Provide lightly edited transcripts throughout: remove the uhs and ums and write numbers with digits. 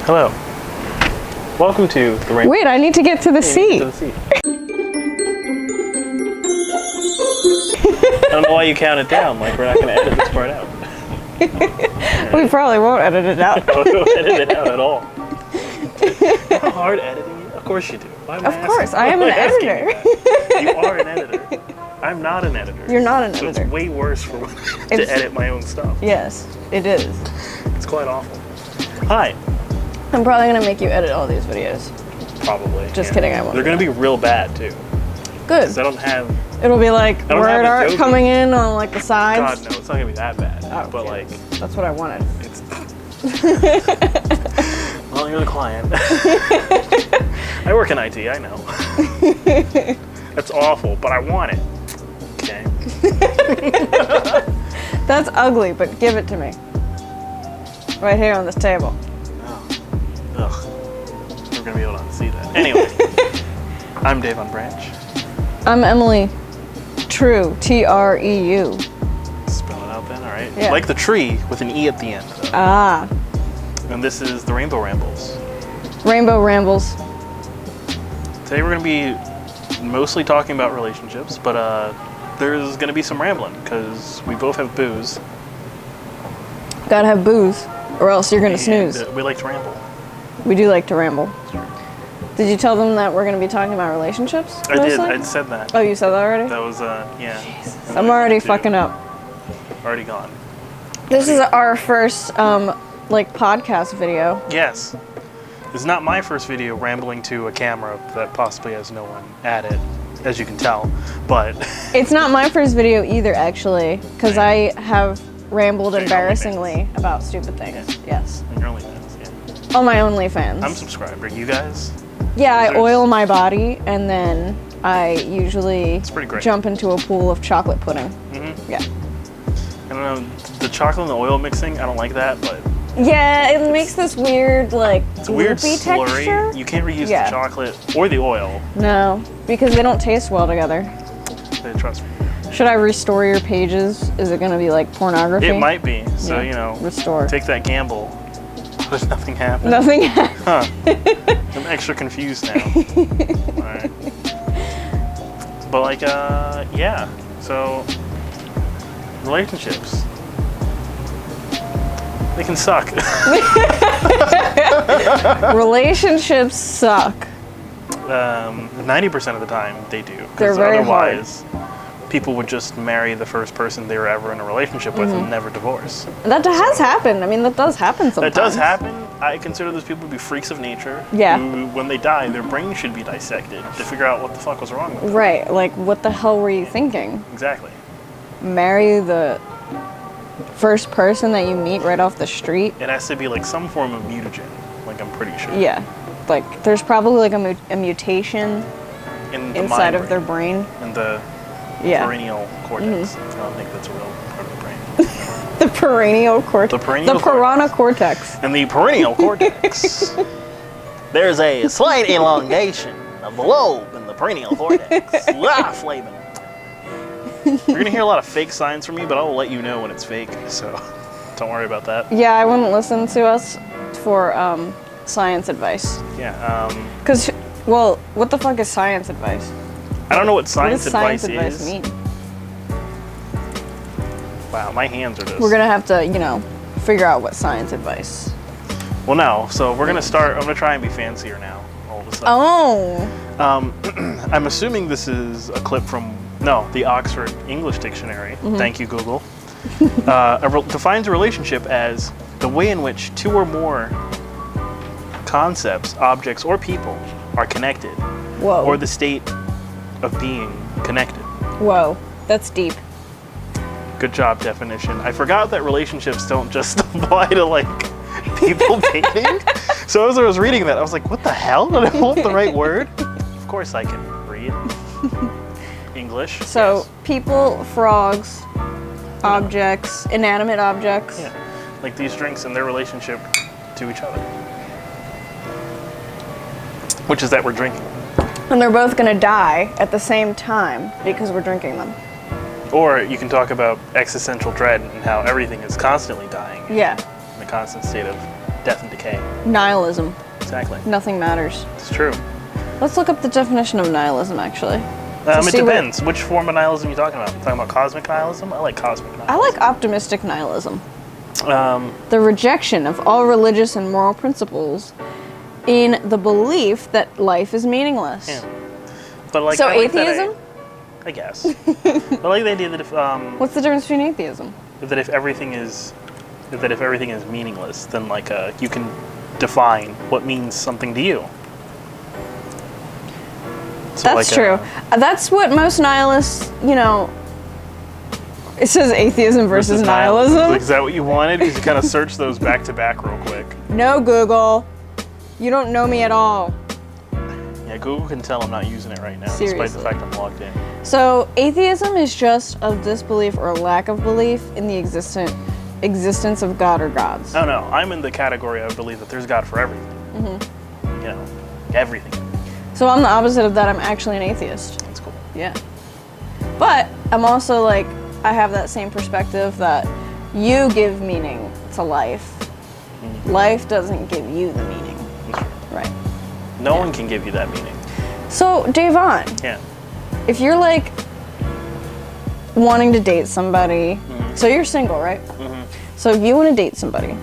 Hello. Welcome to the rainbow. Wait, I need to get to the seat. I don't know why you count it down. Like, we're not going to edit this part out. We probably won't edit it out. We don't edit it out at all. How hard editing it? Of course you do. Why am I Of course, I am an editor. You are an editor. I'm not an editor. You're not an so editor. It's way worse for to edit my own stuff. Yes, it is. It's quite awful. Hi. I'm probably gonna make you edit all these videos. Probably. Just kidding, I won't. They're gonna be real bad too. Good. Because I don't have. It'll be like don't word have art Adobe. coming in on like the sides. God no, it's not gonna be that bad. Oh, but okay. like, that's what I wanted. it's. Well, you're the client. I work in IT. I know. That's awful, but I want it. Okay. That's ugly, but give it to me. Right here on this table. Ugh. We're gonna be able to see that. Anyway, I'm Deavon Branch. I'm Emily True, Treu. Spell it out then, all right? Yeah. Like the tree with an E at the end. Though. Ah, And this is the Rainbow Rambles. Rainbow Rambles. Today we're gonna be mostly talking about relationships, but there's gonna be some rambling because we both have booze. Gotta have booze, or else you're gonna snooze. We like to ramble. We do like to ramble. Did you tell them that we're gonna be talking about relationships? I did. mostly? I said that. Oh, you said that already? That was yeah. Jesus. I'm already fucking up. Already gone. This is our first like podcast video. Yes. It's not my first video rambling to a camera that possibly has no one at it, as you can tell, but... It's not my first video either, actually, because I have rambled So you're embarrassingly about stupid things. Yeah. Yes. On your OnlyFans, yeah. On my OnlyFans. I'm subscribed. Are you guys? Yeah, I There's- oil my body, and then I usually pretty great. jump into a pool of chocolate pudding. Mm-hmm. Yeah. I don't know, the chocolate and the oil mixing, I don't like that, but... Yeah, it makes this weird, like, It's a weird loopy slurry. texture. You can't reuse Yeah. the chocolate or the oil. No, because they don't taste well together. Trust me. Should I restore your pages? Is it gonna be like pornography? It might be, so, Yeah. you know, Restore. take that gamble. But nothing happened. Nothing. Huh. I'm extra confused now. Alright. But like, yeah. So, relationships. They can suck. Relationships suck. 90% of the time they do. They're Because very otherwise, people would just marry the first person they were ever in a relationship with and never divorce. That has happened. I mean, that does happen sometimes. That does happen. I consider those people to be freaks of nature. Yeah. Who, when they die, their brain should be dissected to figure out what the fuck was wrong with them. Right. Like, what the hell were you thinking? Exactly. Marry the first person that you meet right off the street? It has to be like some form of mutagen. Like, I'm pretty sure. Yeah. Like, there's probably like a mutation In the inside mind of their brain. In the Yeah. perennial cortex. I don't think that's a real part of the brain. The perennial cortex. The perennial The piranha cortex. In the perennial cortex, there's a slight elongation of the lobe in the perennial cortex. Flavin. You're gonna hear a lot of fake signs from me, but I will let you know when it's fake, so don't worry about that. Yeah, I wouldn't listen to us for science advice. Yeah, Because, well, what the fuck is science advice? I don't know what What science does science advice advice is. mean? Wow, my hands are just... We're gonna have to, you know, figure out what science advice. Well, no, so we're gonna start, I'm gonna try and be fancier now, all of a sudden. Oh! I'm assuming this is a clip from, no, the Oxford English Dictionary. Thank you, Google. Defines a relationship as the way in which two or more concepts, objects, or people are connected, Whoa. or the state of being connected. Whoa. That's deep. Good job, definition. I forgot that relationships don't just apply to, like, people dating. So as I was reading that, I was like, what the hell? Did I pull up the right word? Of course I can read English. So, yes. people, frogs, objects, inanimate objects. Yeah, like these drinks and their relationship to each other. Which is that we're drinking. And they're both gonna die at the same time because we're drinking them. Or you can talk about existential dread and how everything is constantly dying. Yeah. In a constant state of death and decay. Nihilism. Exactly. Nothing matters. It's true. Let's look up the definition of nihilism, actually. It depends. Which form of nihilism are you talking about? Talking about cosmic nihilism? I like cosmic nihilism. I like optimistic nihilism. Um, The rejection of all religious and moral principles in the belief that life is meaningless. yeah. But like, So I like that atheism? I guess. I like the idea that if What's the difference between atheism? if everything is meaningless, then like you can define what means something to you. So That's true. That's what most nihilists, it says atheism versus nihilism. Is that what you wanted? Because you kind of search those back to back real quick. No, Google. You don't know me at all. Yeah, Google can tell I'm not using it right now, Seriously. despite the fact I'm logged in. So atheism is just a disbelief or lack of belief in the existence of God or gods. Oh no, I'm in the category I believe that there's God for everything. Everything. So I'm the opposite of that. I'm actually an atheist. That's cool. Yeah. But I'm also like, I have that same perspective that you give meaning to life. Life doesn't give you the meaning. Right. No one can give you that meaning. So, Deavon, Yeah. if you're like wanting to date somebody, so you're single, right? So if you want to date somebody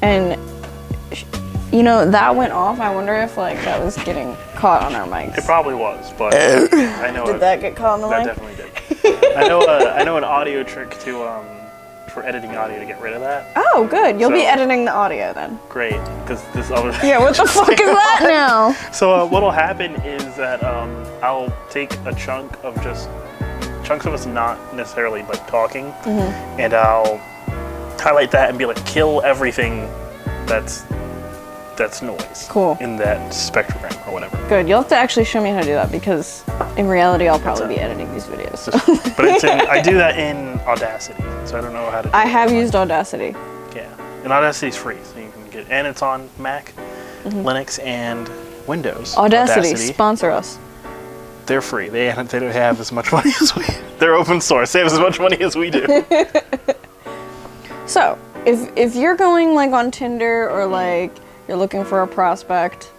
and that went off, I wonder if like that was getting caught on our mics. It probably was, but I know Did that get caught on the that mic? definitely did. I know an audio trick for editing audio to get rid of that. Oh, good. You'll be So- editing the audio then. Great, because this other. Yeah, what the fuck is that now? So what'll happen is that I'll take a chunks of us not necessarily like talking, and I'll highlight that and be like, kill everything that's noise. Cool. In that spectrogram or whatever. Good. You'll have to actually show me how to do that because in reality, I'll probably be editing these videos. But I do that in Audacity, so I don't know how to do I it. have used Audacity. Yeah, and Audacity's free, so you can get, and it's on Mac, Linux, and Windows. Audacity, sponsor us. They're free. They don't have as much money as we. They're open source. They have as much money as we do. So, if you're going like on Tinder or like you're looking for a prospect,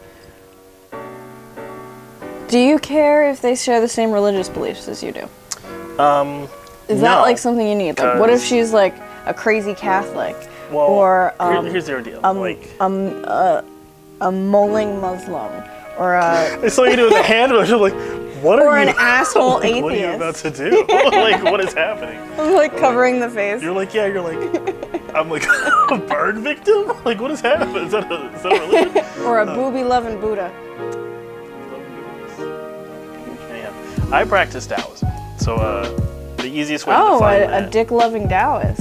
do you care if they share the same religious beliefs as you do? Is that like something you need? Like, what if she's like a crazy Catholic, Well, or here's the deal. a mulling Muslim, or a I saw you doing the hand motion. Like, what or are you? an asshole Like, what are you atheist. about to do? Like, what is happening? I'm like covering the face. You're like, yeah. You're like, I'm like a burn victim. Like, what is happening? Is that a religion? Or a booby loving Buddha. Anyhow, I practice Taoism, so the easiest way to Oh, define a that. dick loving Taoist.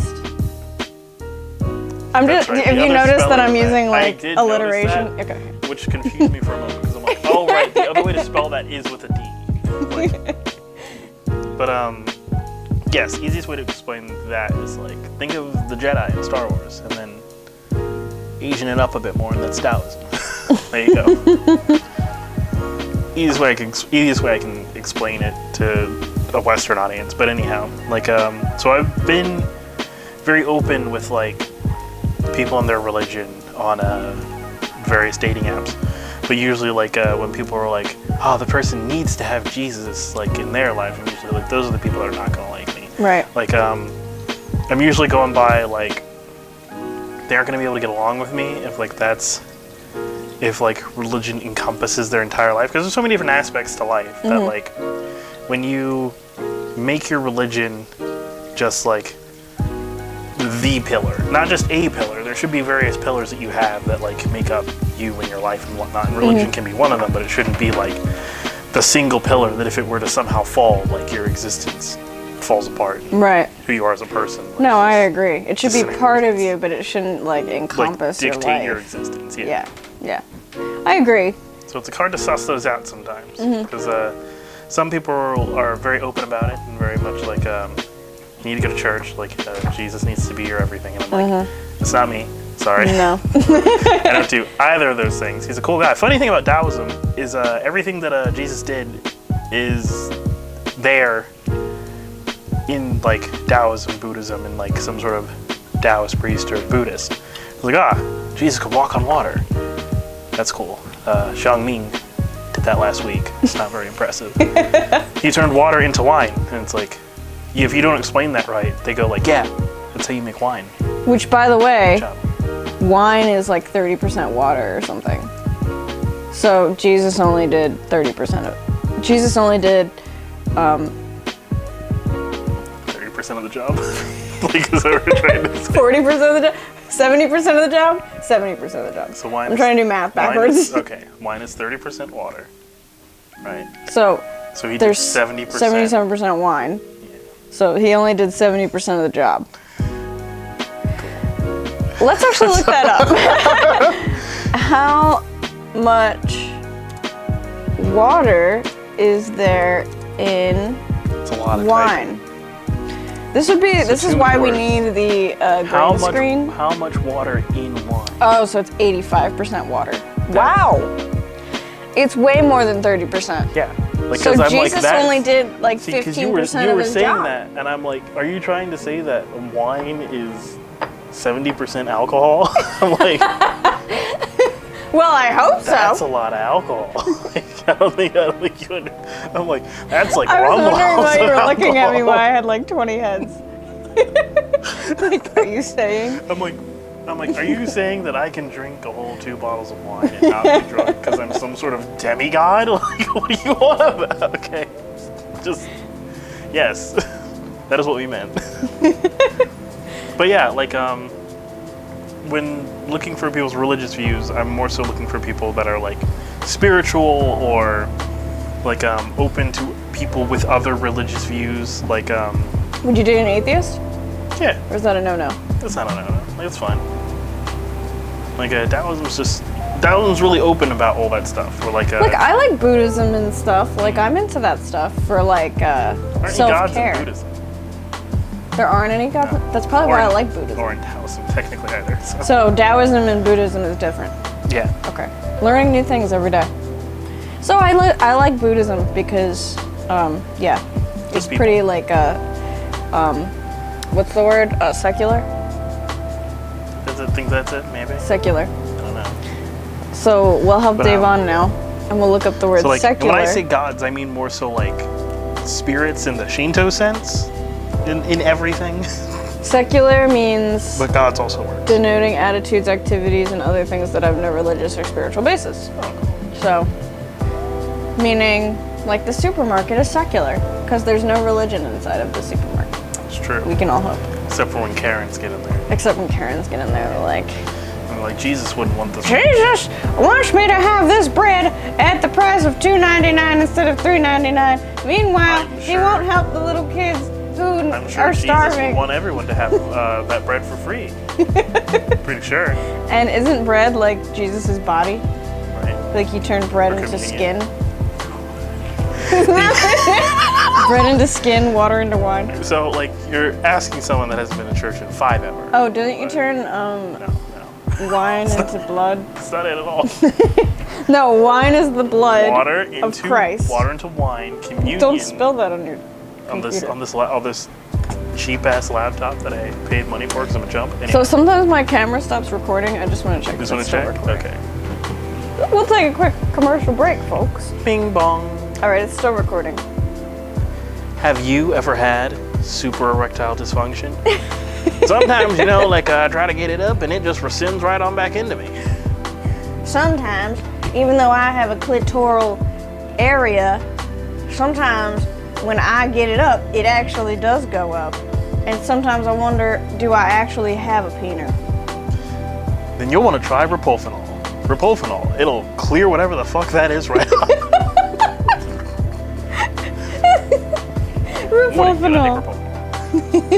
I'm That's just. right, Have the you other noticed that spelling I'm of that. using I like did notice alliteration? that. Okay. Which confused me for a moment because I'm like, oh right, the other way to spell that is with a D. Like, but yes, easiest way to explain that is like, think of the Jedi in Star Wars, and then Asian it up a bit more, and that's Taoism. There you go. Easiest way I can explain it to a Western audience. But anyhow, like so I've been very open with like people and their religion on various dating apps. But usually, like when people are like, "Oh, the person needs to have Jesus like in their life," I'm usually like, "Those are the people that are not gonna like me." Right. Like I'm usually going by like they aren't gonna be able to get along with me if like religion encompasses their entire life, because there's so many different aspects to life that like when you make your religion just like the pillar, not just a pillar. There should be various pillars that you have that like make up you and your life and whatnot. And religion can be one of them, but it shouldn't be like the single pillar that if it were to somehow fall, like your existence falls apart. Right. Who you are as a person. Like, No, I agree. It should be disintegrates. part of you, but it shouldn't like encompass like, dictate your your life. existence. Yeah. Yeah. I agree. So it's hard to suss those out sometimes because some people are very open about it and very much like you need to go to church. Like Jesus needs to be your everything, and I'm like, it's not me. Sorry. No. I don't do either of those things. He's a cool guy. Funny thing about Taoism is everything that Jesus did is there in like Taoism, Buddhism, and like some sort of Taoist priest or Buddhist. like, Jesus could walk on water. That's cool. Xiang Ming did that last week. It's not very impressive. He turned water into wine, and it's like, if you don't explain that right, they go like, yeah, that's how you make wine. Which, by the way, Good job. wine is like 30% water or something. So Jesus only did 30% of. Jesus only did 30% of the job. Like, is that what we're trying to say? 40% of the job. 70% of the job. 70% of the job. So wine. I'm trying to do math backwards. Wine is 30% water, right? So So he did there's 70%. 77% wine. So he only did 70% of the job. Let's actually look that up. How much water is there in It's a lot of wine? This would be. This is two why we words. need the green screen. How much water in wine? Oh, so it's 85% water. Wow. It's way more than 30%. Yeah. Like, So 'cause I'm Jesus like, that's- only did like See, 15% because you were of his saying job. that, and I'm like, are you trying to say that wine is 70% alcohol? I'm like, Well, I hope that's so. a lot of alcohol. Like, I don't think you would. I'm like, that's like I was rum wondering why you were bottles of looking at me alcohol. why I had like 20 heads. Like, are you saying? I'm like, are you saying that I can drink a whole 2 bottles of wine and not be drunk because I'm some sort of demigod? Like, what do you want about? Okay, just yes, that is what we meant. But yeah, like when looking for people's religious views, I'm more so looking for people that are like spiritual or like open to people with other religious views. Like Would you date an atheist? yeah, Or is that a no-no? that's not like it's fine. Like Taoism's really open about all that stuff. Or like Like, I like Buddhism and stuff. Like, I'm into that stuff for like aren't any gods in self-care. Buddhism? There aren't any gods. No. That's probably why I like Buddhism. Or in Taoism, technically either. So. So Taoism and Buddhism is different. Yeah. Okay. Learning new things every day. So I like Buddhism because, yeah, it's people. pretty like what's the word? Secular. Think that's it, maybe? Secular. I don't know. So we'll help But, Deavon now, and we'll look up the word So like, secular. when I say gods, I mean more so like spirits in the Shinto sense, in everything. Secular means But gods also works. denoting attitudes, activities, and other things that have no religious or spiritual basis. Oh, cool. So, meaning like the supermarket is secular because there's no religion inside of the supermarket. It's true. We can all hope. Except for when Karens get in there. Except when Karens get in there, they're like, And like, Jesus wouldn't want this. Jesus wants me to have this bread at the price of $2.99 instead of $3.99. Meanwhile, I'm he sure- won't help the little kids who I'm sure are Jesus starving. would want everyone to have that bread for free. Pretty sure. And isn't bread like Jesus' body? Right? Like he turned bread For into communion. skin? Bread into skin, water into wine. So like, you're asking someone that hasn't been to church in 5 ever. Oh, didn't you turn No. wine into blood? That's not it at all. No, wine is the blood Water of into Christ. water into wine, communion. Don't spill that on your on computer. this cheap ass laptop that I paid money for because I'm a chump. Anyway, So sometimes my camera stops recording. I just want to check. just if want it's to still check. recording. Okay. We'll take a quick commercial break, folks. Bing bong. All right, it's still recording. Have you ever had super erectile dysfunction? Sometimes, like I try to get it up and it just rescinds right on back into me. Sometimes, even though I have a clitoral area, sometimes when I get it up, it actually does go up. And sometimes I wonder, do I actually have a peener? Then you'll want to try Repulfinol. Repulfinol. It'll clear whatever the fuck that is right off. What are you gonna take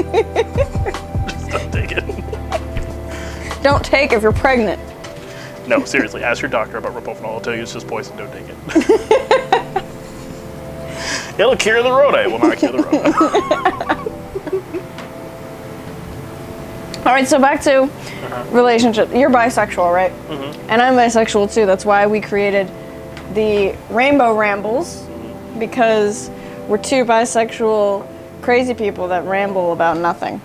Repulfinol? Just don't take it. Don't take if you're pregnant. No, seriously, ask your doctor about Repulfinol. I'll tell you it's just poison, don't take it. It'll cure the rota. It will not cure the rota. All right, so back to relationship. You're bisexual, right? Mm-hmm. And I'm bisexual too. That's why we created the Rainbow Rambles, because we're two bisexual crazy people that ramble about nothing.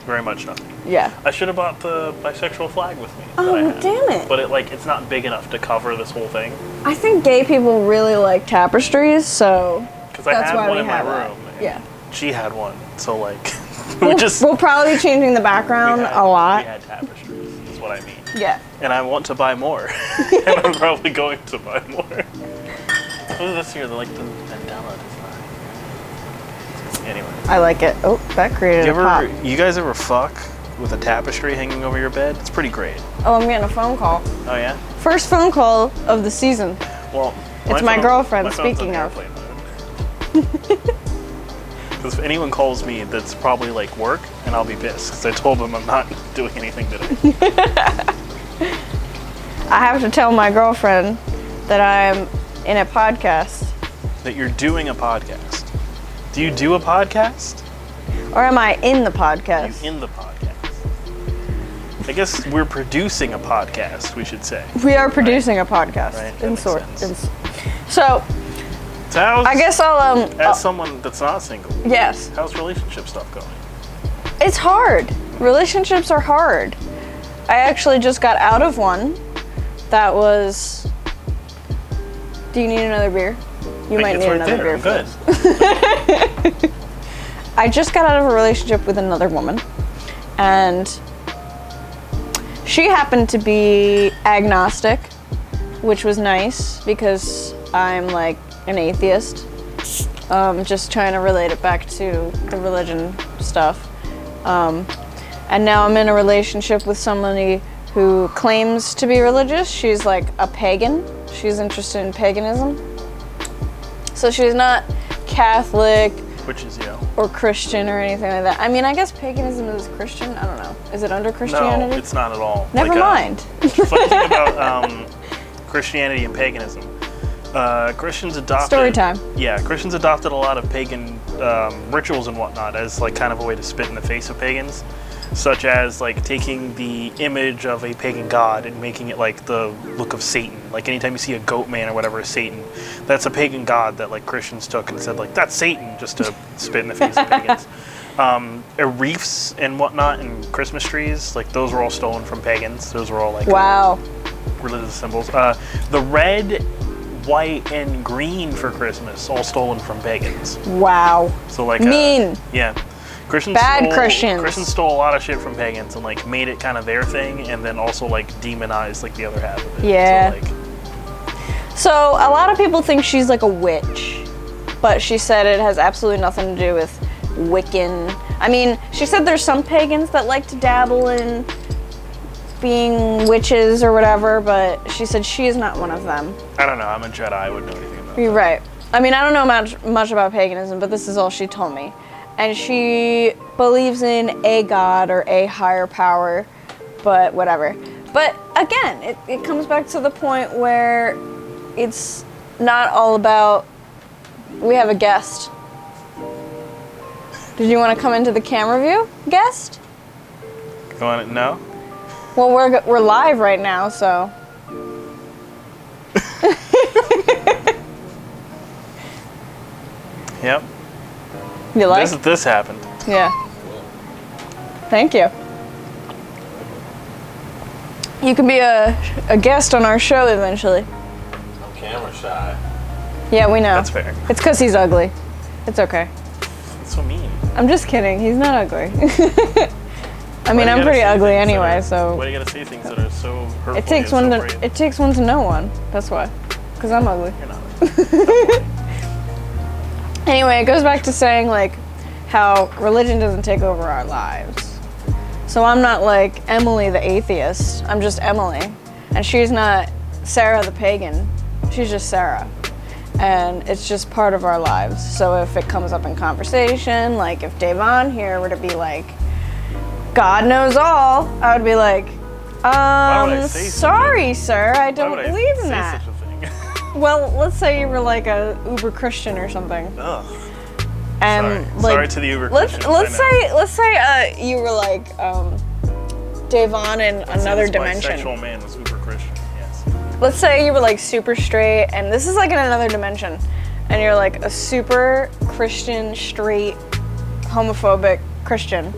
Very much nothing. Yeah. I should have bought the bisexual flag with me. Oh, damn it. But it's not big enough to cover this whole thing. I think gay people really like tapestries, so Because I had one in my room. Yeah. She had one, so we'll probably be changing the background a lot. We had tapestries, is what I mean. Yeah. And I want to buy more. And I'm probably going to buy more. Oh, this here, the Mandela design. Anyway. I like it. Oh, that created a pop. You guys ever fuck with a tapestry hanging over your bed? It's pretty great. Oh, I'm getting a phone call. Oh, yeah? First phone call of the season. Well, it's my girlfriend, speaking of. Because if anyone calls me, that's probably work, and I'll be pissed, because I told them I'm not doing anything today. I have to tell my girlfriend that I'm in a podcast. That you're doing a podcast. Do you do a podcast? Or am I in the podcast? Are you in the podcast? I guess we're producing a podcast, we should say. We are producing a podcast. Right? In sort. So I guess I'll as someone that's not single. Yes. How's relationship stuff going? It's hard. Relationships are hard. I actually just got out of one that was. Do you need another beer? You might need another beer. Good. I just got out of a relationship with another woman, and she happened to be agnostic, which was nice because I'm an atheist. Just trying to relate it back to the religion stuff. And now I'm in a relationship with somebody who claims to be religious. She's a pagan. She's interested in paganism. So she's not Catholic. Which is, or Christian or anything like that. I mean, I guess paganism is Christian. I don't know. Is it under Christianity? No, it's not at all. Never mind. The funny thing about Christianity and paganism, Christians adopted... Story time. Yeah, Christians adopted a lot of pagan rituals and whatnot as kind of a way to spit in the face of pagans, such as taking the image of a pagan god and making it the look of Satan. Anytime you see a goat man or whatever is Satan, that's a pagan god that Christians took and said that's Satan, just to spit in the face of pagans. Wreaths and whatnot and Christmas trees, those were all stolen from pagans. Those were all wow, religious symbols. The red, white, and green for Christmas, all stolen from pagans. Wow. So mean. Yeah. Christians stole a lot of shit from pagans and made it kind of their thing, and then also demonized the other half of it. Yeah. So a lot of people think she's a witch, but she said it has absolutely nothing to do with Wiccan. I mean, she said there's some pagans that like to dabble in being witches or whatever, but she said she is not one of them. I don't know. I'm a Jedi. I wouldn't know anything about You're right. I mean, I don't know much about paganism, but this is all she told me. And she believes in a god or a higher power, but whatever. But again, it comes back to the point where it's not all about... We have a guest. Did you want to come into the camera view, guest? You want it? No? Well, we're live right now, so... Yep. You like? This happened. Yeah. Thank you. You can be a guest on our show eventually. I'm camera shy. Yeah, we know. That's fair. It's because he's ugly. It's okay. That's so mean. I'm just kidding. He's not ugly. I mean, I'm pretty ugly anyway, so... Why do you gotta say things that are so hurtful? It takes one to know one. That's why. Because I'm ugly. You're not. Anyway, it goes back to saying how religion doesn't take over our lives. So I'm not Emily the atheist. I'm just Emily. And she's not Sarah the pagan. She's just Sarah. And it's just part of our lives. So if it comes up in conversation, if Deavon here were to be God knows all, I would be sorry, sir, I don't believe in that. Such a thing? Well, let's say you were a uber Christian or something. Ugh. And sorry to the uber Christians. Let's say you were Deavon in another dimension. Bisexual man was uber Christian. Yes. Let's say you were super straight, and this is in another dimension, and you're a super Christian, straight, homophobic Christian.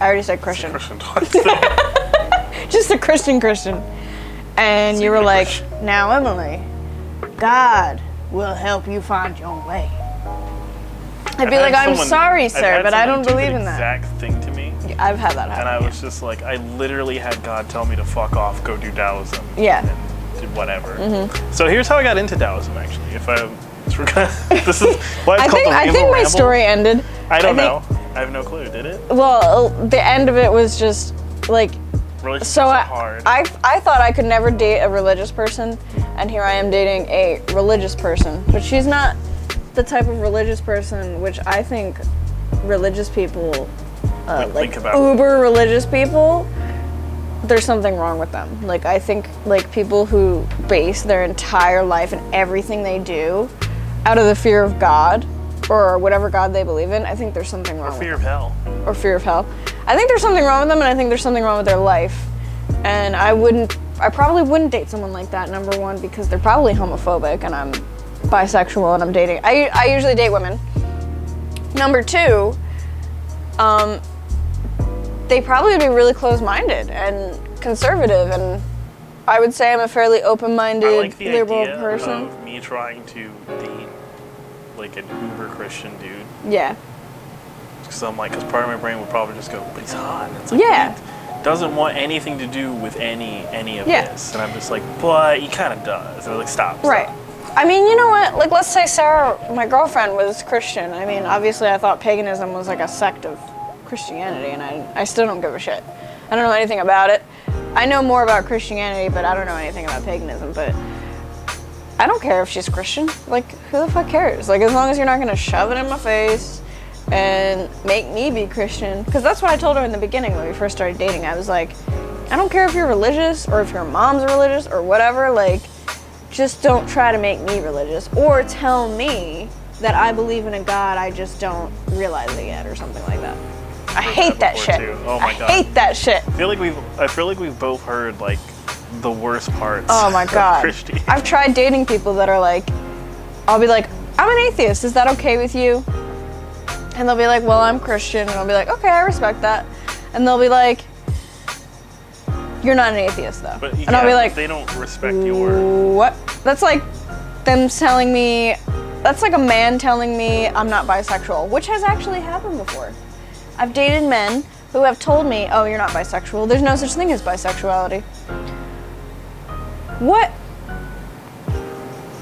I already said Christian. Christian twice. Just a Christian. And you were like, now Emily, God will help you find your way. I'd be like, I'm sorry, sir, but I don't believe in that. Exact thing to me. I've had that happen. And I was just like, I literally had God tell me to fuck off, go do Taoism. Yeah. And do whatever. So here's how I got into Taoism, actually. This is why it's called the I think my story ended. I don't know. I have no clue. Did it? Well, the end of it was just like. Relationships So are hard. I thought I could never date a religious person, and here I am dating a religious person. But she's not the type of religious person which I think religious people, like uber religious people, there's something wrong with them. Like I think like people who base their entire life and everything they do out of the fear of God or whatever God they believe in, I think there's something wrong with them. Fear of hell. Or fear of hell. I think there's something wrong with them, and I think there's something wrong with their life. And I probably wouldn't date someone like that, number one, because they're probably homophobic, and I'm bisexual, and I'm dating. I usually date women. Number two, they probably would be really close-minded and conservative, and I would say I'm a fairly open-minded, liberal person. I like the idea of me trying to date, like, an uber Christian dude. Yeah. Because I'm like, because part of my brain would probably just go, but he's hot. It's like, yeah. He doesn't want anything to do with any of this. And I'm just like, but he kind of does. And they're like, stop. Right. I mean, you know what? Like, let's say Sarah, my girlfriend, was Christian. I mean, obviously I thought paganism was like a sect of Christianity, and I still don't give a shit. I don't know anything about it. I know more about Christianity, but I don't know anything about paganism. But I don't care if she's Christian. Like, who the fuck cares? Like, as long as you're not gonna shove it in my face and make me be Christian. Because that's what I told her in the beginning when we first started dating. I was like, I don't care if you're religious or if your mom's religious or whatever, like, just don't try to make me religious or tell me that I believe in a God I just don't realize it yet or something like that. I hate that shit. Oh my God. I hate that shit. I feel like we've both heard like the worst parts. Oh my God. Of Christianity. I've tried dating people that are like, I'll be like, I'm an atheist. Is that okay with you? And they'll be like, well, I'm Christian. And I'll be like, okay, I respect that. And they'll be like, you're not an atheist though. But and I'll be like, they don't respect your... What? That's like them telling me, that's like a man telling me I'm not bisexual, which has actually happened before. I've dated men who have told me, oh, you're not bisexual. There's no such thing as bisexuality. What?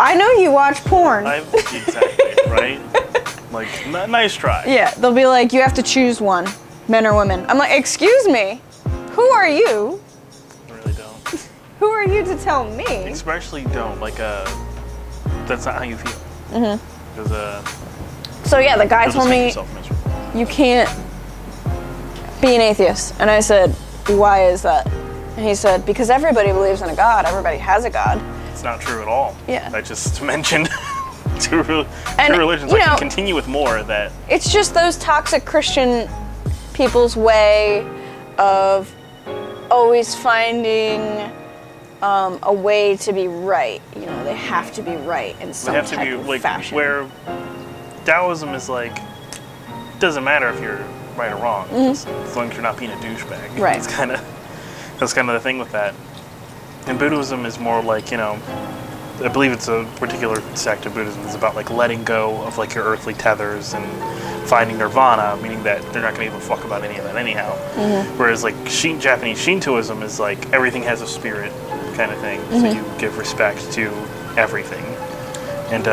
I know you watch porn. Exactly, right? Like, nice try. Yeah, they'll be like, you have to choose one, men or women. I'm like, excuse me, who are you? I really don't. Who are you to tell me? Especially don't, like, that's not how you feel. Mm-hmm. Because, so yeah, the guy told me, you can't be an atheist. And I said, why is that? And he said, because everybody believes in a God, everybody has a God. It's not true at all. Yeah. I just mentioned two religions. I can continue with more of that. It's just those toxic Christian people's way of always finding a way to be right. You know, they have to be right in some type of fashion. Where Taoism is like, doesn't matter if you're right or wrong, just as long as you're not being a douchebag. Right. That's kind of the thing with that. And Buddhism is more like, you know, I believe it's a particular sect of Buddhism. It's about like letting go of like your earthly tethers and finding nirvana, meaning that they're not going to give a fuck about any of that anyhow. Whereas like Japanese Shintoism is like everything has a spirit kind of thing, so you give respect to everything. And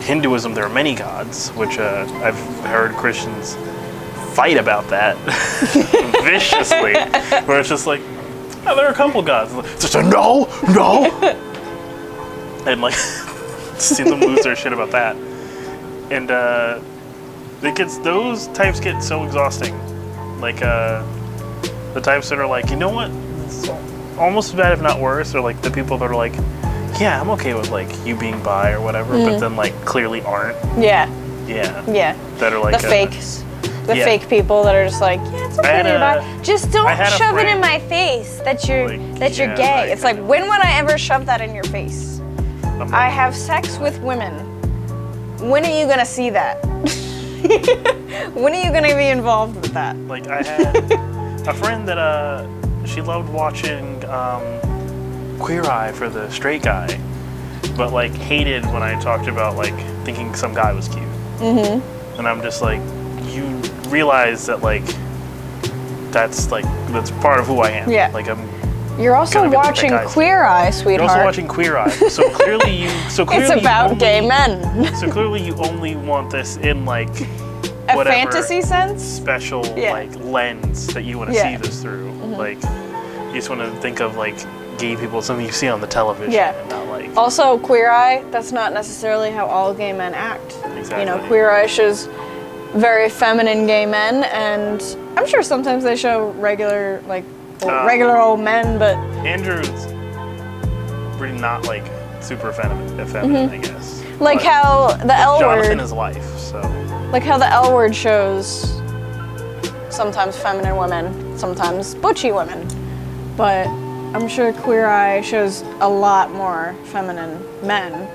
Hinduism, there are many gods, which I've heard Christians fight about that viciously, where it's just like, oh, there are a couple gods. It's just a no. And like, see them lose their shit about that. And those types get so exhausting. Like the types that are like, you know what, it's almost as bad if not worse, or like the people that are like, yeah, I'm okay with like you being bi or whatever, but then like clearly aren't. Yeah. That are like the fakes. The fake people that are just like, yeah, it's okay to be bi. Just don't shove it in my face that you're gay. It's like, when would I ever shove that in your face? I have sex with women. When are you gonna see that? When are you gonna be involved with that? Like, I had a friend that she loved watching Queer Eye for the straight guy, but like hated when I talked about like thinking some guy was cute. Mm-hmm. And I'm just like, you realize that like that's part of who I am. Yeah. Like You're also watching Queer Eye, sweetheart. You're also watching Queer Eye. So clearly you. It's about gay men. So clearly you only want this in like a whatever fantasy sense. special like lens that you want to see this through. Like you just want to think of like gay people, something you see on the television. Yeah. And not like. Also, Queer Eye. That's not necessarily how all gay men act. Exactly. You know, Queer Eye shows very feminine gay men, and I'm sure sometimes they show regular regular old men, but Andrew's pretty not like super feminine, I guess. Like but how the L Jonathan word. is life, so. Like how the L word shows sometimes feminine women, sometimes butchy women, but I'm sure Queer Eye shows a lot more feminine men.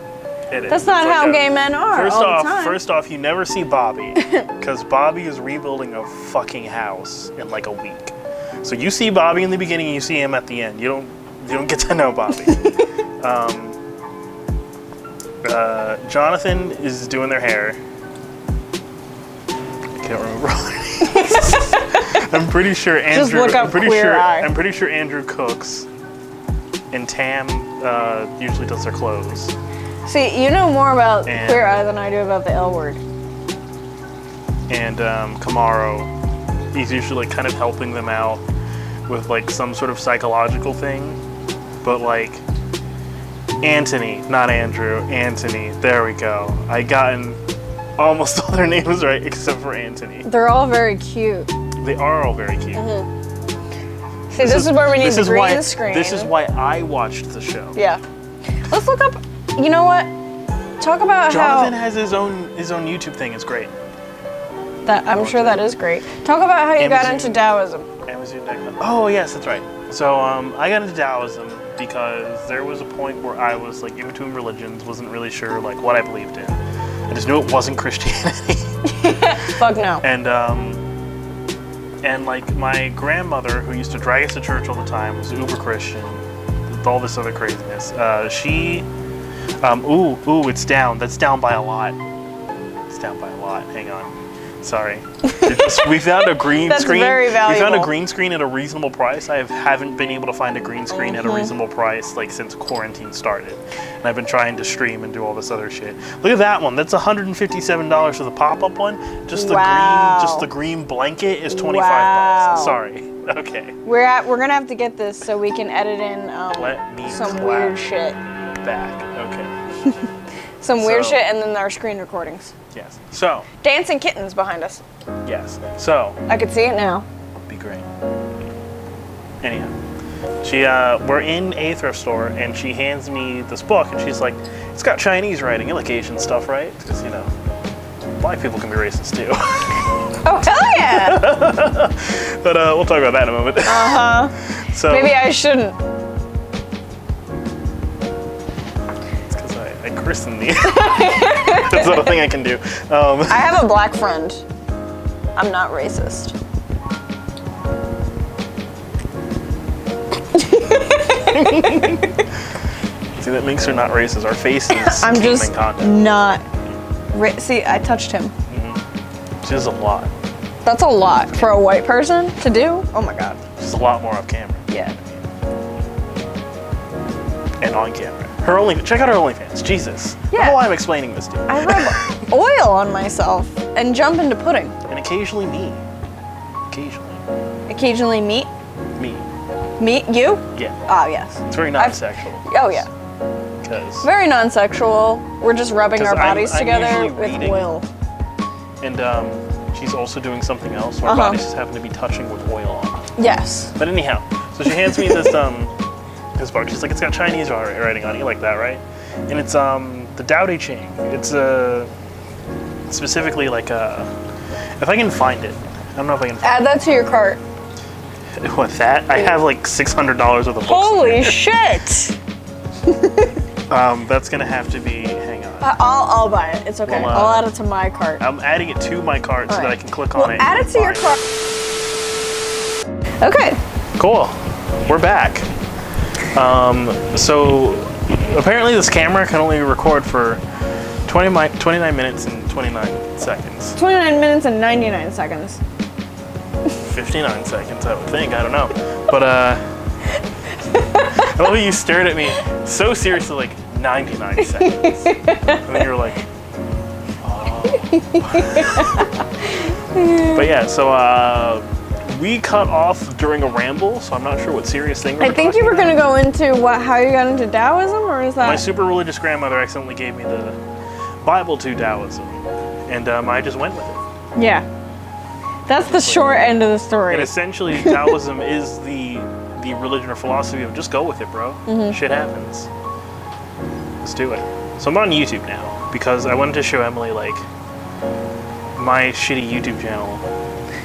It is. That's not It's how like gay men are all the time. First off, you never see Bobby, because Bobby is rebuilding a fucking house in like a week. So you see Bobby in the beginning, and you see him at the end. You don't get to know Bobby. Jonathan is doing their hair. I can't remember all their names. I'm pretty sure Andrew. Just look up Queer Eye. I'm pretty sure Andrew cooks, and Tam usually does their clothes. See, you know more about Queer Eye than I do about the L word. And Kamaro, he's usually kind of helping them out with like some sort of psychological thing. But like Anthony, not Andrew, Anthony, there we go. I gotten almost all their names right except for Anthony. They're all very cute. They are all very cute. See, this is where we need the green screen. This is why I watched the show. Yeah. Let's look up. You know what? Talk about Jonathan how has his own YouTube thing. It's great. that I'm sure that is great. Talk about how you got into Taoism. Amazon.com. Oh yes, that's right. So I got into Taoism because there was a point where I was like in between religions, wasn't really sure like what I believed in. I just knew it wasn't Christianity. Fuck no. And like my grandmother, who used to drag us to church all the time, was uber Christian, with all this other craziness. It's down. That's down by a lot. It's down by a lot. Hang on. Sorry. We found a green That's screen. very valuable. We found a green screen at a reasonable price. I haven't been able to find a green screen at a reasonable price like since quarantine started. And I've been trying to stream and do all this other shit. Look at that one. That's $157 for the pop-up one. Just the green blanket is $25. Wow. Sorry. Okay. We're gonna have to get this so we can edit in Let me some weird shit. back. Okay. Some weird shit, and then our screen recordings. Yes. So. Dancing kittens behind us. Yes. So. I could see it now. Be great. Anyhow, we're in a thrift store, and she hands me this book, and she's like, "It's got Chinese writing. You like Asian stuff, right? Because black people can be racist too." Oh hell yeah! But we'll talk about that in a moment. So maybe I shouldn't. It's because I christened the. That's not a thing I can do. I have a black friend. I'm not racist. See, that makes her not racist. Our faces. I'm just in contact. not. See, I touched him. She does a lot. That's a lot for a white person to do. Oh my god. She's a lot more off camera. Yeah. And on camera. Check out her OnlyFans. Jesus. I don't know why I'm explaining this to you. I rub oil on myself and jump into pudding. And occasionally me. Occasionally meat. Me. Meat? You? Yeah. Oh yes. It's very non-sexual. Oh yeah. Because. Very non-sexual. We're just rubbing our bodies I'm together usually with reading. oil. And she's also doing something else. So our bodies just happen to be touching with oil on it. Yes. But anyhow, so she hands me this this book. She's like, "It's got Chinese writing on it. You like that, right?" And it's the Tao Te Ching. It's specifically like if I can find it. I don't know if I can find Add that to your cart. What's that? I have like $600 worth of books. Holy shit! That's gonna have to be. Hang on. I'll buy it. It's okay. Well, I'll add it to my cart. I'm adding it to my cart so that I can click on it. Add it to your buy cart. Okay. Cool. We're back. So apparently this camera can only record for 29 minutes and 29 seconds. 29 minutes and 99 seconds. 59 seconds, I would think. I don't know. But I love how you stared at me so seriously, like 99 seconds. And then you were like, oh. But yeah, so we cut off during a ramble, so I'm not sure what serious thing I think you were going to go into how you got into Taoism, or is that? My super religious grandmother accidentally gave me the Bible to Taoism, and I just went with it. Yeah. That's the short end of the story. And essentially, Taoism is the religion or philosophy of just go with it, bro. Shit happens. Let's do it. So I'm on YouTube now because I wanted to show Emily like my shitty YouTube channel.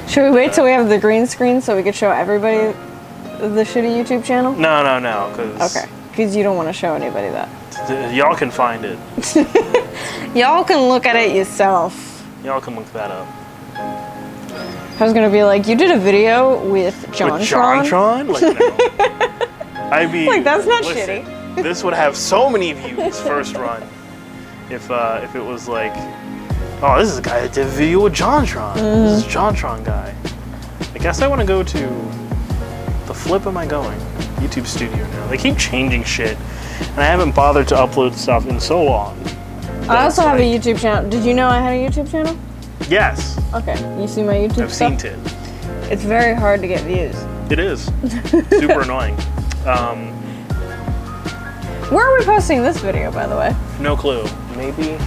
Should we wait till we have the green screen so we could show everybody the shitty YouTube channel? No, because Okay, because you don't want to show anybody that. Y'all can find it. Y'all can look at it yourself. Y'all can look that up. I was gonna be like, you did a video with John Tron? Like, no. I'd be like, that's not listen, this would have so many views first run if it was like, oh, this is a guy that did a video with JonTron. This is JonTron guy. I guess I want to go to the flip. Am I going? YouTube Studio now. They keep changing shit, and I haven't bothered to upload stuff in so long. I also have a YouTube channel. Did you know I had a YouTube channel? Yes. Okay, you see my YouTube I've stuff? seen it. It's very hard to get views. It is. Super annoying. Where are we posting this video, by the way? No clue. Maybe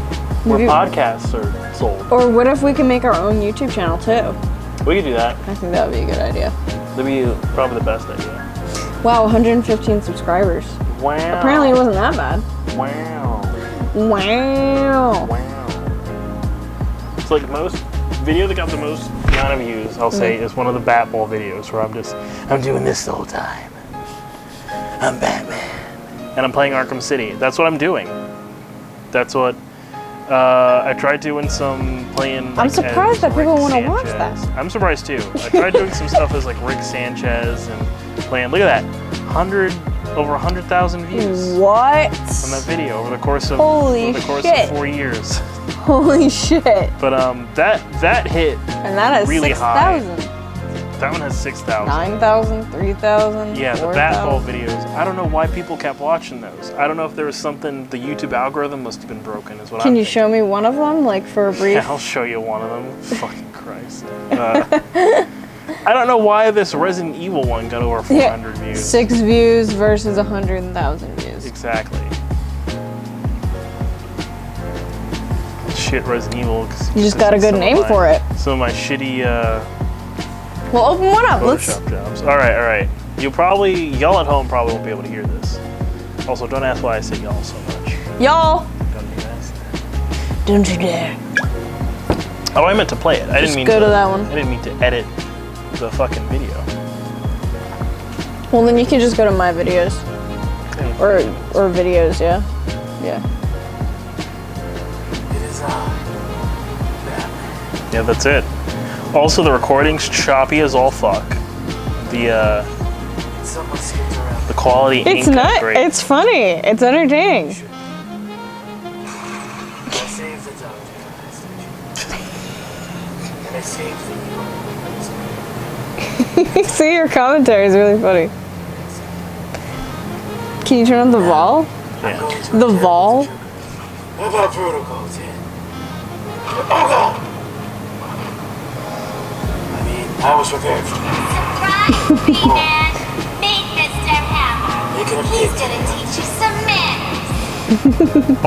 where podcasts are sold. Or what if we can make our own YouTube channel too? We could do that. I think that would be a good idea. That'd be probably the best idea. Wow, 115 subscribers. Wow. Apparently it wasn't that bad. Wow. Wow. Wow. It's like most video that got the most amount of views, I'll say, is one of the bat ball videos where I'm doing this the whole time. I'm Batman. And I'm playing Arkham City. That's what I'm doing. That's what I tried doing some playing. I'm surprised that people want to watch that. I'm surprised too. I tried doing some stuff as like Rick Sanchez and playing. Look at that, over 100,000 views. What? On that video over the course of Holy of 4 years. Holy shit. But that hit and that has really 6,000. That one has 6,000. 9,000, 3,000. Yeah, 4, the bat ball videos. I don't know why people kept watching those. I don't know if there was something. The YouTube algorithm must have been broken. Is what. Can you show me one of them, like for a brief? Yeah, I'll show you one of them. Fucking Christ. I don't know why this Resident Evil one got over 400 views. 6 views versus 100,000 views. Exactly. Shit, Resident Evil. You just got a good name for it. Some of my shitty. Well, open one up. Photoshop jobs. All right. Y'all at home probably won't be able to hear this. Also, don't ask why I say y'all so much. Y'all. Don't you ask. Don't you dare. Oh, I meant to play it. I didn't mean go to that one. I didn't mean to edit the fucking video. Well, then you can just go to my videos. Or videos, yeah. Yeah. It is Yeah, that's it. Also, the recording's choppy as all fuck. The quality It's ain't not. great. It's funny. It's entertaining. See, your commentary is really funny. Can you turn on the vol? Yeah. The vol? What about protocols, yeah? Oh god! I mean, I was prepared for that. Surprise, man! Meet Mr. Hammer. He's gonna teach you some manners.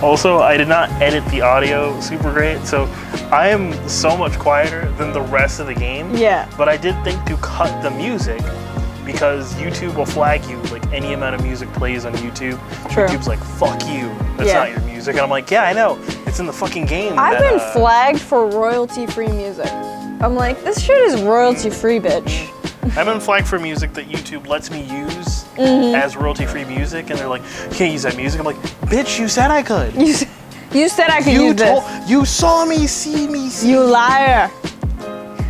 Also, I did not edit the audio super great, so I am so much quieter than the rest of the game. Yeah. But I did think to cut the music because YouTube will flag you like any amount of music plays on YouTube. True. YouTube's like, fuck you. That's Yeah. not your music. And I'm like, yeah, I know. It's in the fucking game. I've been flagged for royalty-free music. I'm like, this shit is royalty-free, bitch. I've been flagged for music that YouTube lets me use as royalty-free music, and they're like, you can't use that music. I'm like, bitch, you said I could. You said I could use this. You saw me, see me, see You liar.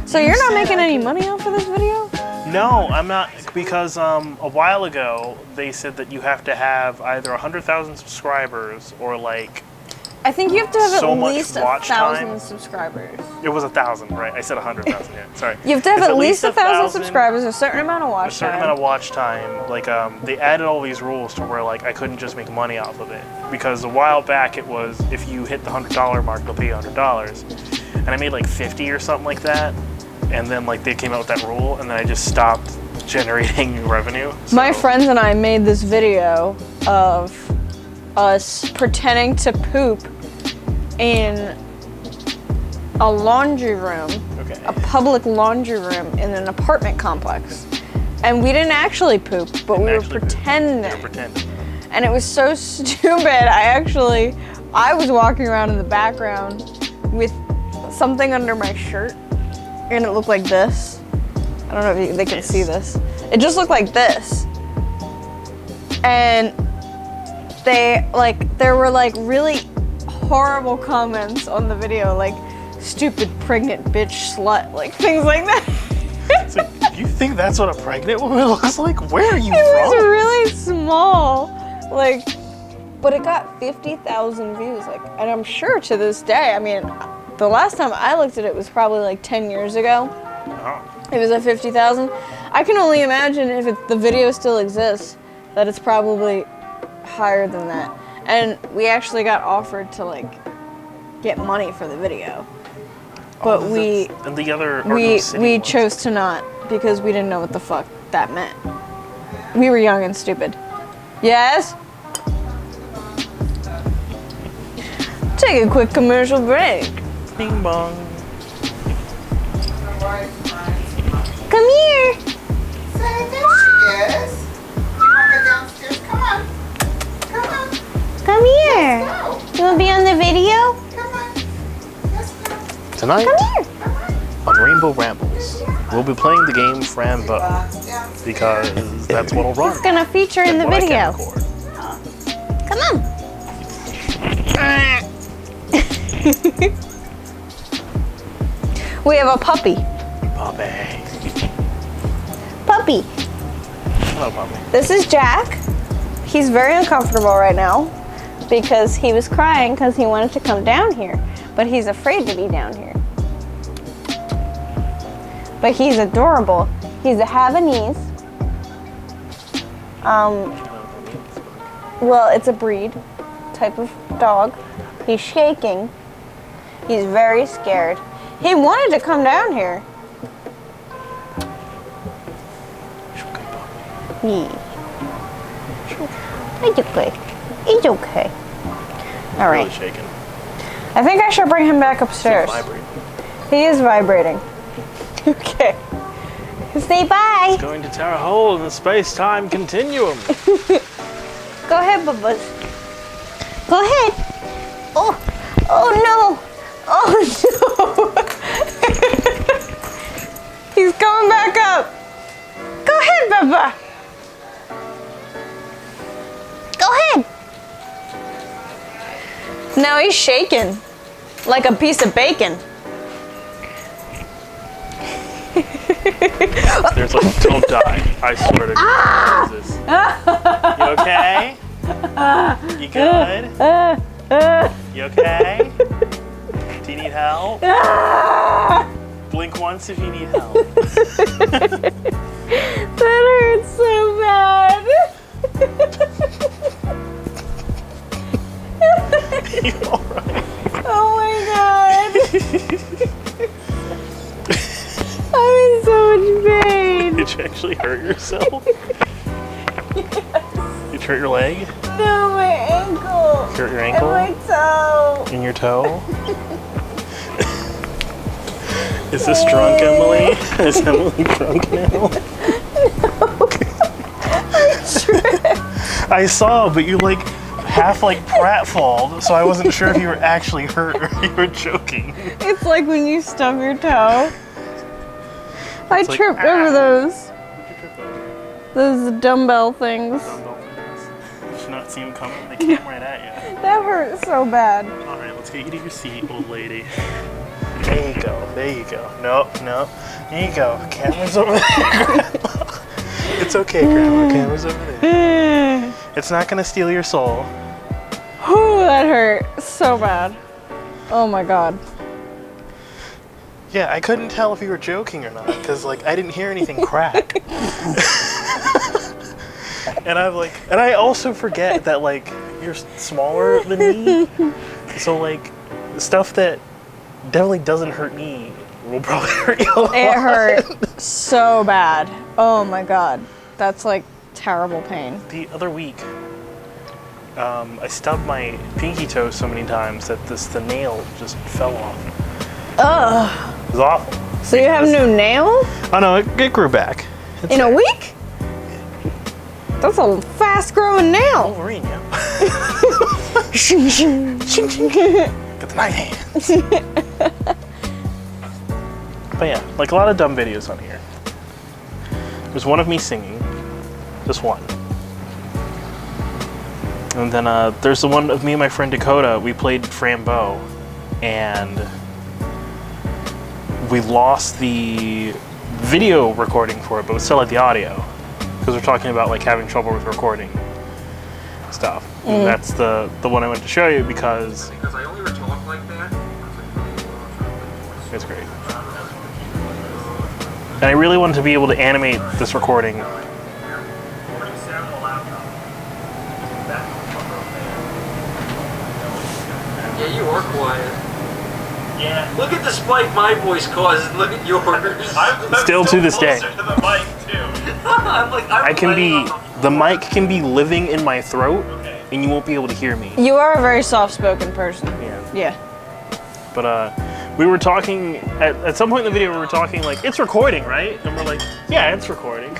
So you're not said making I any money off of this video? No, I'm not, because a while ago they said that you have to have either 100,000 subscribers or like I think you have to have so at much least watch 1,000 time. subscribers. It was 1,000, right? I said 100,000. Yeah, sorry. You have to have It's at least 1,000 subscribers, a certain amount of A watch certain time. amount of watch time. Like they added all these rules to where like I couldn't just make money off of it, because a while back it was if you hit the $100 mark they'll pay you $100, and I made like 50 or something like that, and then like they came out with that rule, and then I just stopped generating revenue. My So- friends and I made this video of us pretending to poop in a laundry room, Okay. a public laundry room in an apartment complex. And we didn't actually poop, but we were Actually, pretending. they were pretending. And it was so stupid. I was walking around in the background with something under my shirt, and it looked like this. I don't know if they can see this. It just looked like this. And there were like really horrible comments on the video, like stupid pregnant bitch slut, like things like that. It's like, you think that's what a pregnant woman looks like? Where are you It was from? really small, like, but it got 50,000 views, like, and I'm sure to this day, I mean, the last time I looked at it was probably like 10 years ago. Oh. It was at 50,000. I can only imagine if the video still exists, that it's probably higher than that. And we actually got offered to like get money for the video, but And the other we City ones. chose to not because we didn't know what the fuck that meant. We were young and stupid. Yes? Take a quick commercial break. Bing bong. Come here. So there she is. You want to go downstairs? Come on. Come on. Come here. Go. You wanna be on the video? Come on. Let's go. Tonight Come here. on Rainbow Rambles, we'll be playing the game Rambo because that's what'll run. It's gonna feature in the What I can video. record. Come on. We have a puppy. Puppy. Puppy. Hello, puppy. This is Jack. He's very uncomfortable right now because he was crying because he wanted to come down here, but he's afraid to be down here. But he's adorable. He's a Havanese. Well, it's a breed type of dog. He's shaking. He's very scared. He wanted to come down here. Yeah. It's okay. It's okay. All right. Really shaking. I think I should bring him back upstairs. Vibrating. He is vibrating. Okay. Say bye. Going to tear a hole in the space-time continuum. Go ahead, Bubba. Go ahead. Oh, oh no. Oh no. He's coming back up. Go ahead, Bubba. Go ahead. Now he's shaking like a piece of bacon. There's like, don't die. I swear to God. Jesus. You okay? You good? You okay? Do you need help? Blink once if you need help. That hurts so bad. You alright? Oh my god. I'm in so much pain. Did you actually hurt yourself? You hurt your leg? No, my ankle. Hurt your And ankle? my toe. In your toe? Is this drunk, Emily? Is Emily drunk now? I saw, but you like half like pratfalled, so I wasn't sure if you were actually hurt or you were joking. It's like when you stub your toe. I It's like, tripped over those. Those dumbbell things. Dumbbell things. You should not see them coming. They came right at you. That hurt so bad. All right, let's get you to your seat, old lady. There you go. There you go. Nope. There you go. Camera's over there. It's okay, Grandma. Camera's over there. It's not gonna steal your soul. Whew, that hurt so bad. Oh my god. Yeah, I couldn't tell if you were joking or not, because like I didn't hear anything crack. And I also forget that like you're smaller than me, so like stuff that definitely doesn't hurt me will probably hurt you a lot. It hurt so bad. Oh my god. That's like terrible pain. The other week, I stubbed my pinky toe so many times that the nail just fell off. Ugh. It was awful. So you have no nail? Oh no, it grew back. It's In a there. week? That's a fast growing nail. Wolverine, yeah. Shing, shing. Got the night hands. But yeah, like a lot of dumb videos on here. There's one of me singing, just one. And then there's the one of me and my friend Dakota. We played Frambo, and we lost the video recording for it, but we still had the audio because we're talking about like having trouble with recording stuff. And that's the one I went to show you because I only ever talk like that. it's great. And I really wanted to be able to animate this recording. Yeah, you are quiet. Yeah. Look at the spike my voice causes. Look at yours. I'm Still to this day. closer to the mic too. I'm like, I'm I can laying be, on the mic can be living in my throat and you won't be able to hear me. You are a very soft-spoken person. Yeah. Yeah. But we were talking, at some point in the video we were talking like, it's recording, right? And we're like, yeah, it's recording.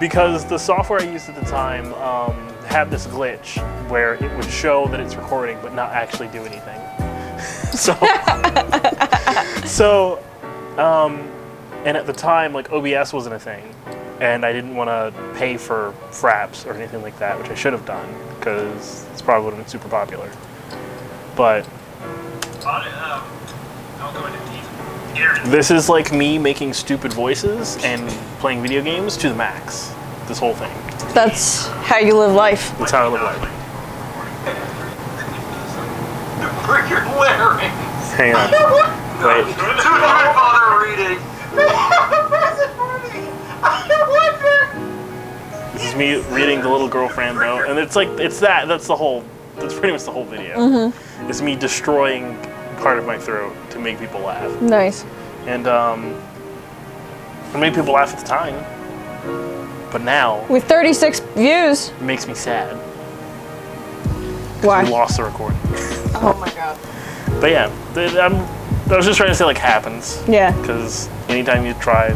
Because the software I used at the time had this glitch where it would show that it's recording but not actually do anything. And at the time, like OBS wasn't a thing, and I didn't want to pay for fraps or anything like that, which I should have done because it's probably would have been super popular. But this is like me making stupid voices and playing video games to the max. This whole thing. That's how you live life. That's how I live life. the freaking wearing. Hang on. Wait. Do not bother reading. This is me reading the little girlfriend though, and it's like that's pretty much the whole video. It's me destroying part of my throat to make people laugh, Nice. and I made people laugh at the time, but now With 36 views. it makes me sad. Why? We lost the recording. Oh my god. But yeah, I was just trying to say like happens, Yeah. because anytime you try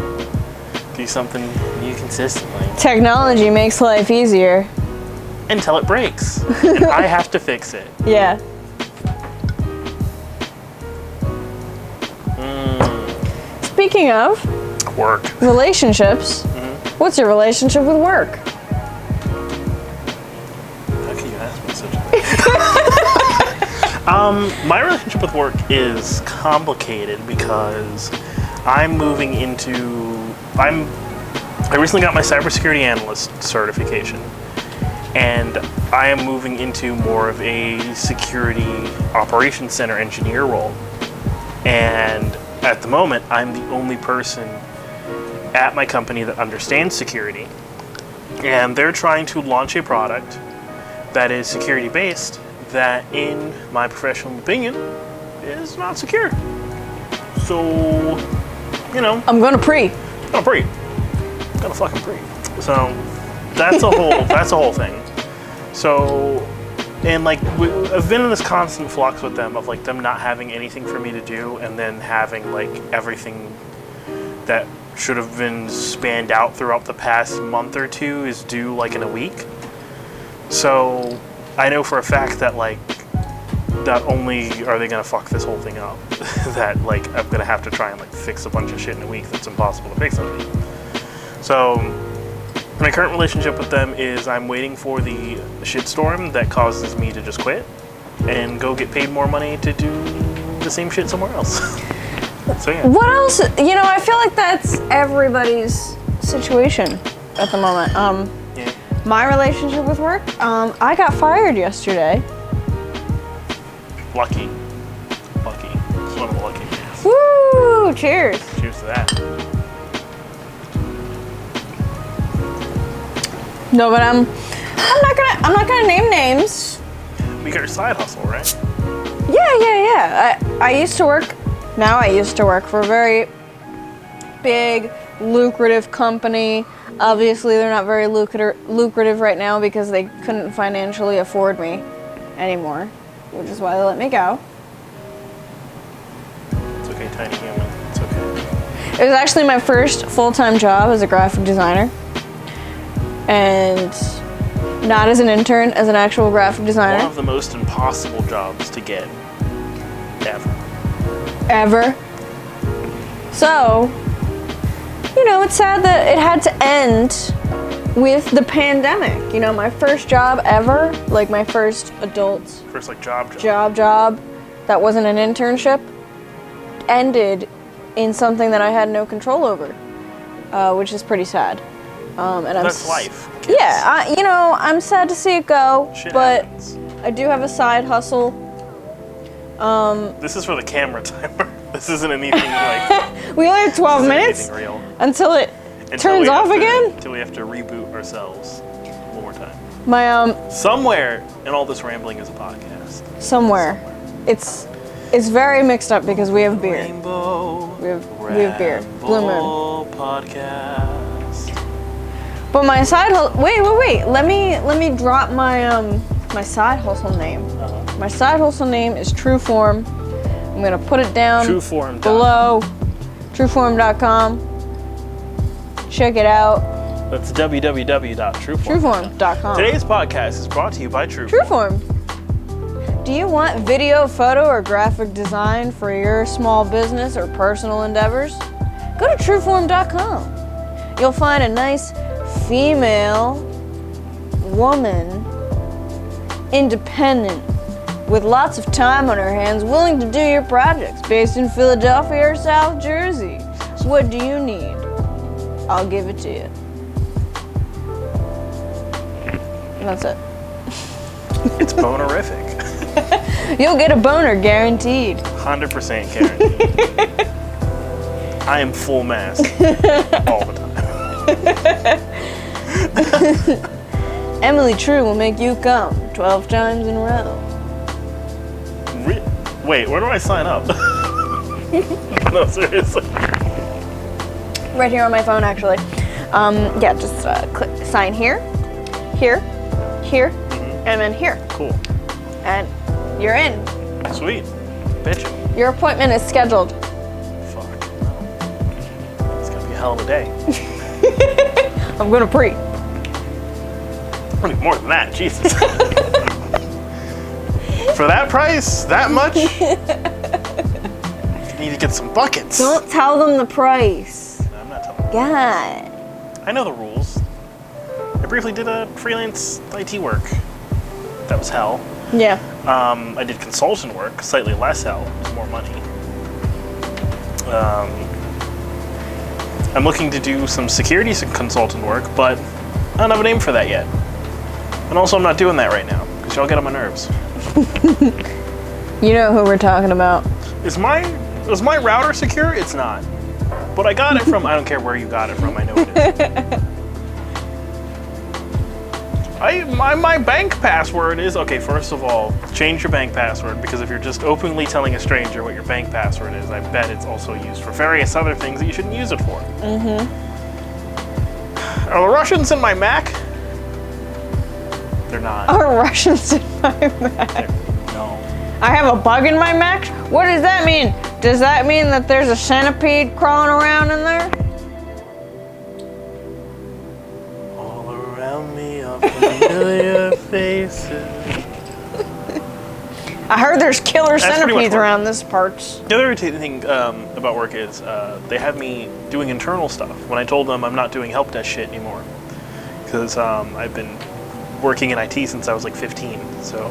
do something new consistently Technology makes life easier. until it breaks, and I have to fix it. Yeah. Speaking of Work. relationships, what's your relationship with work? How can you ask me such a thing? My relationship with work is complicated because I recently got my cybersecurity analyst certification, and I am moving into more of a security operations center engineer role. And at the moment, I'm the only person at my company that understands security. And they're trying to launch a product that is security based that, in my professional opinion, is not secure. So, you know, I'm gonna pre. gonna pre. Gonna fucking pre. So that's a whole thing. So, and like I've been in this constant flux with them of like them not having anything for me to do, and then having like everything that should have been spanned out throughout the past month or two is due like in a week. So I know for a fact that like not only are they gonna fuck this whole thing up, that like I'm gonna have to try and like fix a bunch of shit in a week that's impossible to fix in a week. So My current relationship with them is I'm waiting for the shitstorm that causes me to just quit and go get paid more money to do the same shit somewhere else. So yeah. What else? You know, I feel like that's everybody's situation at the moment. Yeah. My relationship with work, I got fired yesterday. Lucky. It's one of the lucky days. Woo! Cheers. Cheers to that. No, but I'm not gonna name names. We got your side hustle, right? Yeah. I used to work for a very big, lucrative company. Obviously, they're not very lucrative right now because they couldn't financially afford me anymore, which is why they let me go. It's okay, tiny human. It's okay. It was actually my first full-time job as a graphic designer. And not as an intern, as an actual graphic designer. One of the most impossible jobs to get Ever. So, you know, it's sad that it had to end with the pandemic. You know, my first job ever, like my first adult First, like, job. job that wasn't an internship, ended in something that I had no control over, which is pretty sad. And That's life. Kids. Yeah, you know, I'm sad to see it go, Shit but happens. I do have a side hustle. This is for the camera timer. This isn't anything like. We only have 12 minutes Anything real. until it turns off again. Until we have to reboot ourselves one more time. My Somewhere in all this rambling is a podcast. somewhere, it's very mixed up because we have beer. Rainbow. We have beer. Blue Moon. Ramble podcast. But my side hustle. Wait. Let me drop my my side hustle name. My side hustle name is Trueform. I'm gonna put it down Trueform. below. Trueform.com. Check it out. That's www.trueform. Trueform.com. Today's podcast is brought to you by Trueform. Trueform. Do you want video, photo, or graphic design for your small business or personal endeavors? Go to Trueform.com. You'll find a nice female woman, independent, with lots of time on her hands, willing to do your projects, based in Philadelphia or South Jersey. What do you need? I'll give it to you. And that's it. It's bonerific. You'll get a boner guaranteed. 100% guaranteed. I am full mask all the time. Emily True will make you come 12 times in a row. Wait, where do I sign up? No, seriously. Right here on my phone, actually. Yeah, just click sign here, and then here. Cool. And you're in. Sweet. Bitchin'. Your appointment is scheduled. Fuck. It's gonna be a hell of a day. I'm gonna pre. I need more than that, Jesus. For that price, that much? You need to get some buckets. Don't tell them the price. I'm not telling you. God. I know the rules. I briefly did a freelance IT work. That was hell. Yeah. I did consultant work, slightly less hell, it was more money. I'm looking to do some security consultant work, but I don't have a name for that yet. And also, I'm not doing that right now, because y'all get on my nerves. You know who we're talking about. Is my router secure? It's not. But I got it from, I don't care where you got it from, I know it is. My bank password is, okay, first of all, change your bank password, because if you're just openly telling a stranger what your bank password is, I bet it's also used for various other things that you shouldn't use it for. Are the Russians in my Mac? They're not. Are Russians in my Mac? No. I have a bug in my Mac? What does that mean? Does that mean that there's a centipede crawling around in there? All around me are familiar faces. I heard there's killer That's pretty much centipedes work. around this parts. The other thing about work is they have me doing internal stuff when I told them I'm not doing help desk shit anymore. because I've been working in IT since I was like 15, so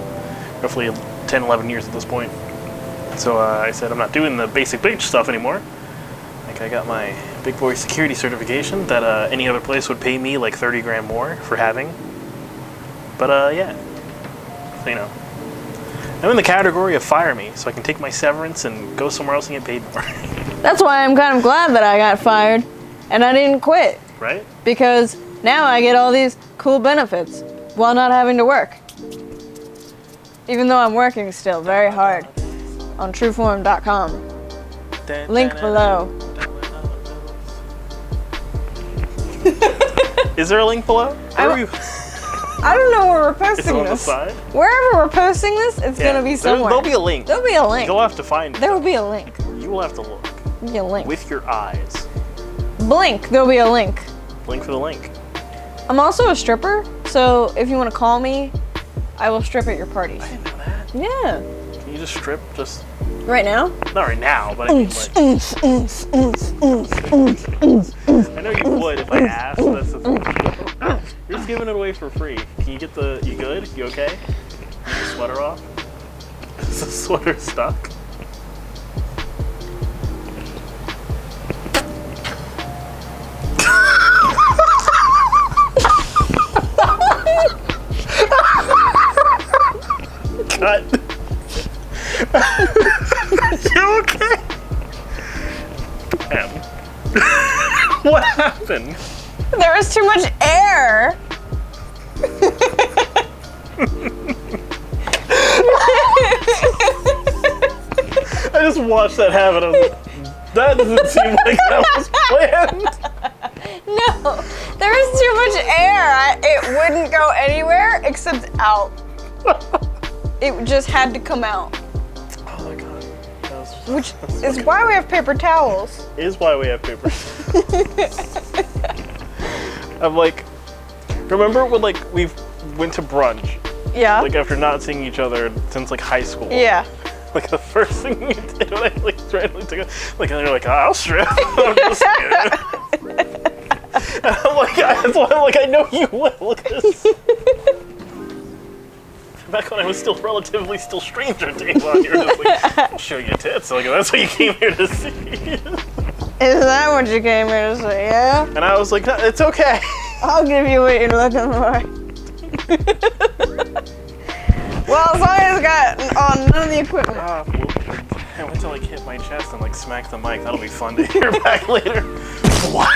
roughly 10, 11 years at this point. So I said I'm not doing the basic bitch stuff anymore. Like I got my big boy security certification that any other place would pay me like 30 grand more for having. But yeah, so, you know, I'm in the category of fire me, so I can take my severance and go somewhere else and get paid more. That's why I'm kind of glad that I got fired and I didn't quit. Right? Because now I get all these cool benefits while not having to work. Even though I'm working still very hard on trueform.com. Link below. Is there a link below? Where are you? I don't know where we're posting Is it on the this. side? Wherever we're posting this, it's gonna be somewhere. There'll be a link. There'll be a link. You'll have to find it. There will be a link. You will have to look. There'll be a link. With your eyes. Blink. There'll be a link. Link for the link. I'm also a stripper, so if you want to call me, I will strip at your parties. I didn't know that. Yeah. Can you just strip? Just Right now? not right now, but I mean like. I know you would if I asked. That's the thing. You're just giving it away for free. Can you get the? You good? You okay? Get your sweater off. Is the sweater stuck? Cut. You okay? What happened? There was too much air. I just watched that happen. I was like, that doesn't seem like that was planned. No, there was too much air. It wouldn't go anywhere except out. It just had to come out. Oh my god. Which is why we have paper towels. Is why we have paper. I'm like, remember when like we went to brunch? Yeah. Like after not seeing each other since like high school. Yeah. Like the first thing you did when I like randomly took it, like and you're like, oh, I'll strip. I'm just kidding. And I'm like, that's why I'm like, I know you will. Look at this. Back when I was still relatively still stranger to you, you were just like, I'll show you tits. Like that's what you came here to see. Is that what you came here to say? Yeah. And I was like, no, it's okay. I'll give you what you're looking for. Well, as long as I got on none of the equipment. I went to like hit my chest and like smack the mic. That'll be fun to hear back later. What?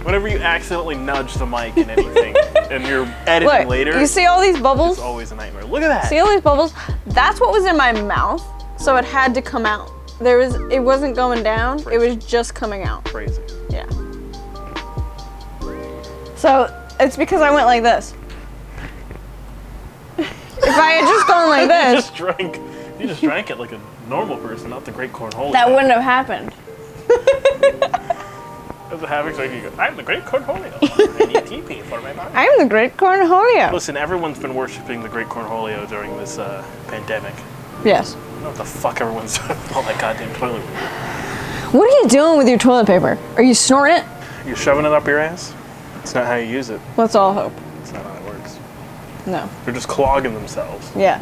Whenever you accidentally nudge the mic in anything and you're editing Look, later, you see all these bubbles? it's always a nightmare. Look at that. See all these bubbles? That's what was in my mouth, so it had to come out. It wasn't going down, it was just coming out. Crazy. Yeah. So, it's because I went like this. If I had just gone like You this, just drank it like a normal person, not the great cornhole. that wouldn't have happened. As a havoc, so you go, I'm the great cornholio. I need TP for my body. I'm the great cornholio. Listen, everyone's been worshiping the great cornholio during this pandemic. Yes. I don't know what the fuck everyone's doing with all that goddamn toilet paper. What are you doing with your toilet paper? Are you snorting it? You're shoving it up your ass? It's not how you use it. Let's all hope. It's not how it works. No. They're just clogging themselves Yeah.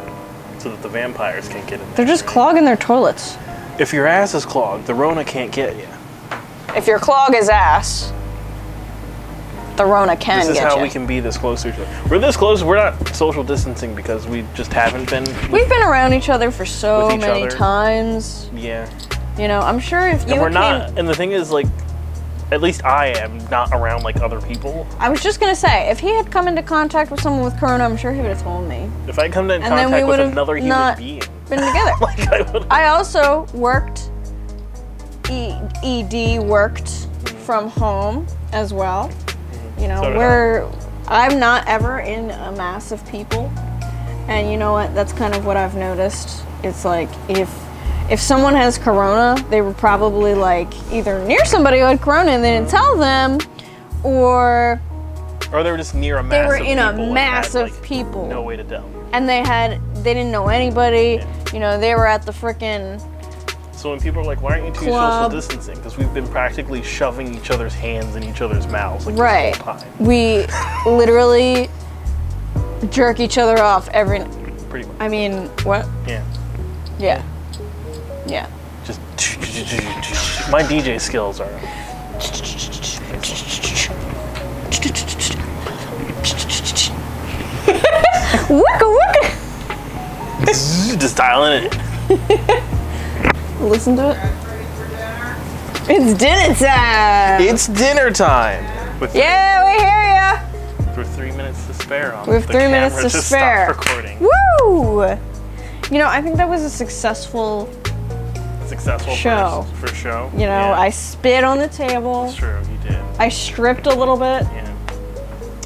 so that the vampires can't get in there. They're just clogging their toilets. If your ass is clogged, the Rona can't get you. If your clog is ass, the Rona can This is get how you. we can be this close to each other. We're this close. We're not social distancing because we just haven't been. We've been around each other for so with each many other. times. Yeah. You know, I'm sure if you And we're came, not. And the thing is, like, at least I am not around like other people. I was just gonna say, if he had come into contact with someone with corona, I'm sure he would have told me. If I come in And then we contact with would've another human not being, been together. like I would. I also worked, ED worked from home as well. You know, So did I'm not ever in a mass of people. And you know what, that's kind of what I've noticed. It's like, if someone has corona, they were probably like either near somebody who had corona and they didn't tell them, or Or they were just near a mass they were of in a people and mass had, of like, people. No way to tell. And they didn't know anybody. You know, they were at the frickin' So when people are like, why aren't you two Club. social distancing? Because we've been practically shoving each other's hands in each other's mouths like Right. this whole time. We literally jerk each other off every. Pretty much. I mean, what? Yeah. Yeah. Yeah. Just my DJ skills are. Wooka wooka. Just dialing it. Listen to it. Ready for dinner? It's dinner time. It's dinner time. With Yeah, we hear ya. for 3 minutes to spare on We have the 3 minutes camera to just spare. Stop recording. Woo! You know, I think that was a successful. Successful Show. for show. You know, Yeah, I spit on the table. It's true, you did. I stripped a little bit. Yeah.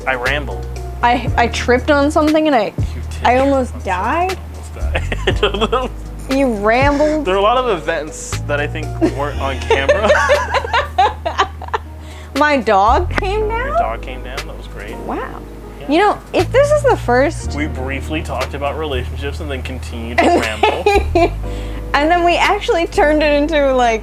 I rambled. I tripped on something and You did. I almost died. Almost died. I don't know. You rambled. There are a lot of events that I think weren't on camera. My dog came Your down. dog came down. That was great. Wow. You know, if this is the first, We briefly talked about relationships and then continued to ramble. and then we actually turned it into like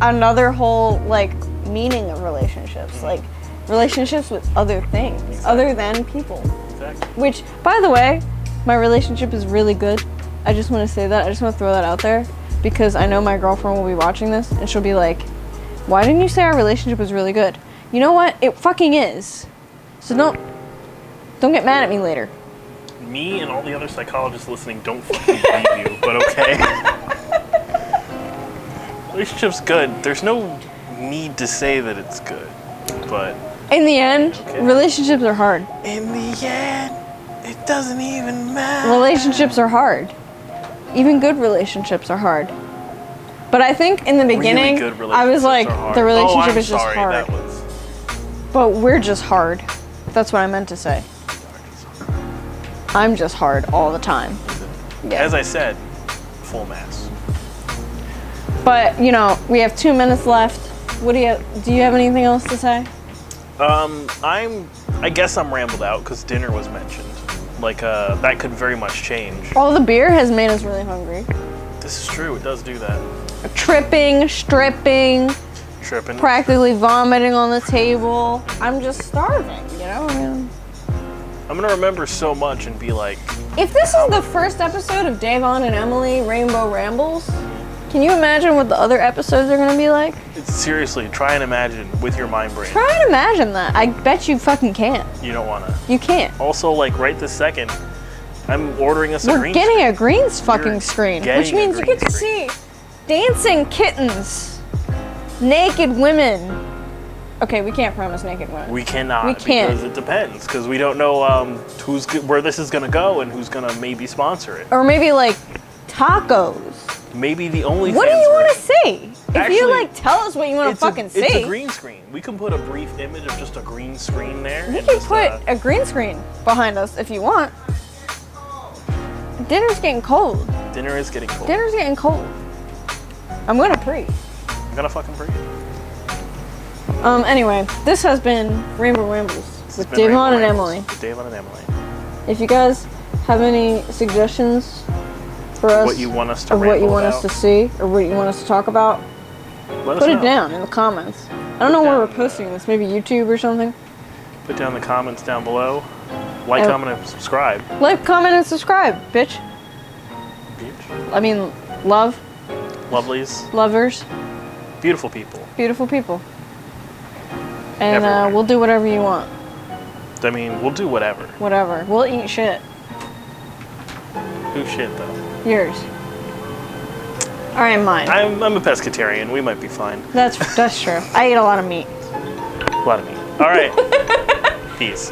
another whole like meaning of relationships, like relationships with other things other than people. Exactly. Which, by the way, my relationship is really good. I just want to say that. I just want to throw that out there because I know my girlfriend will be watching this and she'll be like, "Why didn't you say our relationship was really good?" You know what? It fucking is. So don't get mad at me later. Me and all the other psychologists listening don't fucking believe you, but okay. Relationship's good. There's no need to say that it's good, but In the end, Okay. relationships are hard. in the end, it doesn't even matter. Relationships are hard. Even good relationships are hard. But I think in the beginning, Really good I was relationships like, are hard. the relationship I'm is just sorry, hard. That was But we're just hard. That's what I meant to say. I'm just hard all the time. Yeah. As I said, full mass. But you know, we have 2 minutes left. What do you have anything else to say? I guess I'm rambled out because dinner was mentioned. Like, that could very much change. All the beer has made us really hungry. This is true. It does do that. Tripping, stripping, Tripping. practically vomiting on the table. I'm just starving, you know? I mean, I'm gonna remember so much and be like, if this is the first episode of Deavon and Emily Rainbow Rambles, can you imagine what the other episodes are gonna be like? seriously, try and imagine with your mind brain. Try and imagine that. I bet you fucking can't. You don't wanna. You can't. Also, like right this second, I'm ordering us a We're green getting screen. a green fucking We're screen, getting which a means you green get to screen. see dancing kittens, naked women. Okay, we can't promise naked women. We cannot. We can't. Because it depends. Because we don't know where this is gonna go and who's gonna maybe sponsor it. Or maybe like tacos. Maybe the only. What do you want to see? If Actually, you like, tell us what you want to fucking see. It's a green screen. We can put a brief image of just a green screen there. You and can just, put a green screen behind us if you want. Dinner's getting cold. dinner is getting cold. Dinner's getting cold. I'm gonna pre. I'm gonna fucking break. Anyway, this has been Rainbow Rambles with Deavon and Emily. Deavon and Emily. If you guys have any suggestions for us, What you want us to or what you ramble want us about, to see, or what you want us to talk about, let us put it know. down in the comments. I don't know where down we're in posting this. Maybe YouTube or something. Put down the comments down below. Like, And- comment, and subscribe. Like, comment, and subscribe, bitch. Bitch. I mean, love, Lovelies. lovers, Beautiful people. beautiful people. And Everywhere. we'll do whatever you want. I mean, we'll do whatever. Whatever. We'll eat shit. Who shit, though? Yours. All right, mine. I'm a pescatarian. We might be fine. That's true. I eat a lot of meat. A lot of meat. All right. Peace.